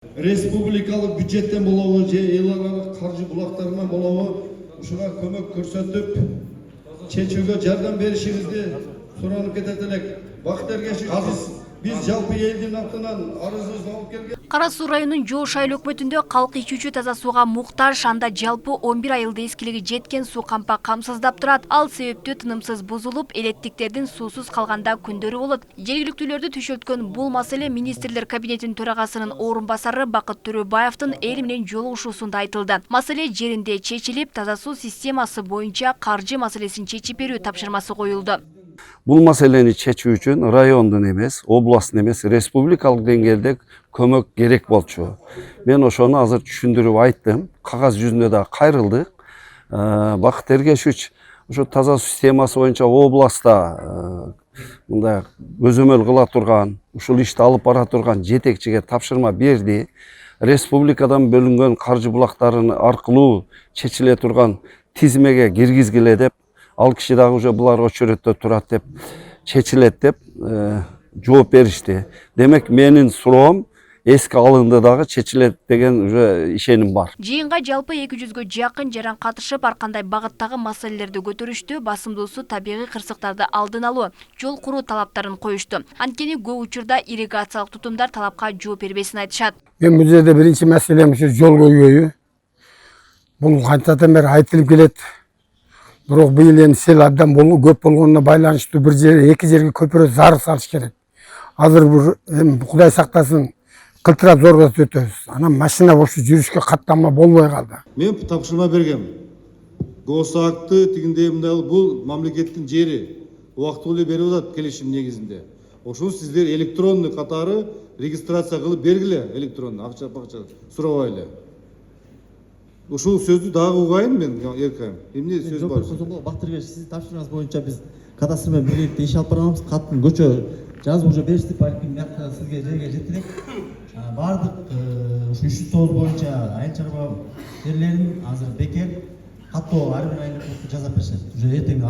Республикалық бюджеттен болуы, же еларалық қаржы бұлақтарынан болуы, ушуга көмөк көрсөтүп, чечүүгө жардам беришиңизди суранып кетет элек. Бакыт Эргешевич, биз жалпы элдин атынан арызыбызды алып келген. Кара Суу районунун Жоош айыл өкмөтүндө калк ичүүчү таза сууга муктаж, анда жалпы 11 айылда эскилиги жеткен суу кампа камсыздап турат. Ал себептүү тынымсыз бузулуп, элеттиктердин суусуз калганда күндөрү болот. Жергиликтүүлөрдү түшөлткөн бул маселе министрлер кабинетинин төрагасынын орун басары Бакыт Төрөбаевдин эл менен жолугушуусунда айтылды. Маселе жеринде чечилип, таза суу системасы боюнча каржы маселесин чечип берүү тапшырмасы коюлду. Бұл мәселені чечүү үчүн райондун эмес, областтын эмес, республикалык деңгээлде көмөк керек болчу. Мен ошону азыр түшүндүрүп айттым. Кагаз жүзүндө да кайрылдык. Бакыт Эргешевич ошо таза системасы боюнча областта мындай көзөмөл кыла турган, ушул ишти алып бара турган жетекчиге тапшырма берди. Республикадан бөлүнгөн каржы булактарын аркылуу чечиле турган тизмеге киргизгиле деп, ал киши дагы уже булар очередде турат деп, чечилет деп жооп беришти. Демек менин суроом эске алынды дагы, чечилет деген уже ишеним бар. Жыйынга жалпы 200гө жакын жаран катышып, ар кандай багыттагы маселелерди көтөрүштү. Басымдуусу табигый кырсыктарды алдын алуу, жол куруу талаптарын коюшту. Анткени көп учурда ирригациялык тутумдар талапка жооп бербесин айтышат. Мен бул жерде биринчи маселем ушу жол көйгөйү. Бул кантадан бери айтылып келет. Бирок быйыл эми сел абдан көп болгонуна байланыштуу бир жер, эки жерге көпүрө зар салыш керек. Азыр бир Кудай сактасын, кылтырап зорготуп өтөбүз. Анан машина ошу жүрүшкө каттанма болбой калды. Мен тапшырма бергем. Госакты тигиндей мындай бул мамлекеттин жери. Убактылуу эле берип атат келишим негизинде. Ошону сиздер электронный катары регистрация кылып бергиле, электронный акча сурабай эле. Ушул сөздү дагы угайын мен эркем. Эмне сөз бар? Бакыт Эргешевич, сиздин тапшырмаңыз боюнча биз кадастр менен биргеликте иш алып барабыз. Каттын көчө жазып уже беришти, балким бияка сизге жерге жетирет. Бардык ушу 309 боюнча айыл чарба жерлерин азыр бекер каттоо ар бир айылга жазап беришет. Уже эртең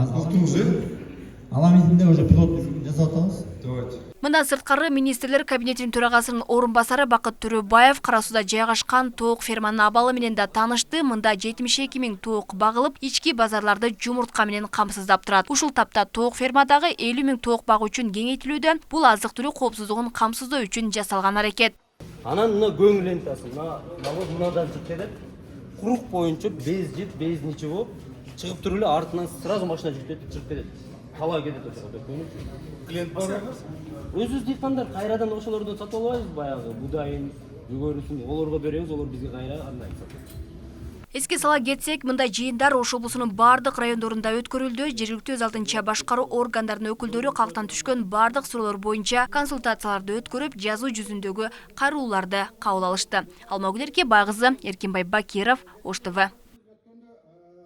аламизмде уже пилоттук жасап атабыз. Давайте. Мындан сырткары министрлер кабинетинин төрагасынын орун басары Бакыт Төрөбаев Кара Сууда жайгашкан тоок ферманын абалы менен да таанышты. Мында 72 000 тоок багылып, ички базарларды жумуртка менен камсыздап турат. Ушул тапта тоок фермадагы 50 000 тоок багуу үчүн кеңейтилүүдө. Бул азык-түлүк коопсуздугун камсыздоо үчүн жасалган аракет. Анан мына көңүл лентасы, мынадан чыгып кетет. Курук боюнча без жит, без ничего чыгып туруп эле артынан сразу машина жүрүп чыгып кетет. Талай кетет ошо. Клиент барбы? Өзүбүз дыйкандар кайрадан ошолордон сатып албайбыз, баягы будайын, жүгөрүсүн олорго беребиз, олор бизге кайра андай сатат. Эске сала кетсек, мындай жыйындар Ош облусунун бардык райондорунда өткөрүлдү. Жергиликтүү өз алдынча башкаруу органдарынын өкүлдөрү калктан түшкөн бардык суроолор боюнча консультацияларды өткөрүп, жазуу жүзүндөгү кайрылууларды кабыл алышты. Алмагүл Эркебай кызы, Эркинбай Бакиров, Ош ТВ.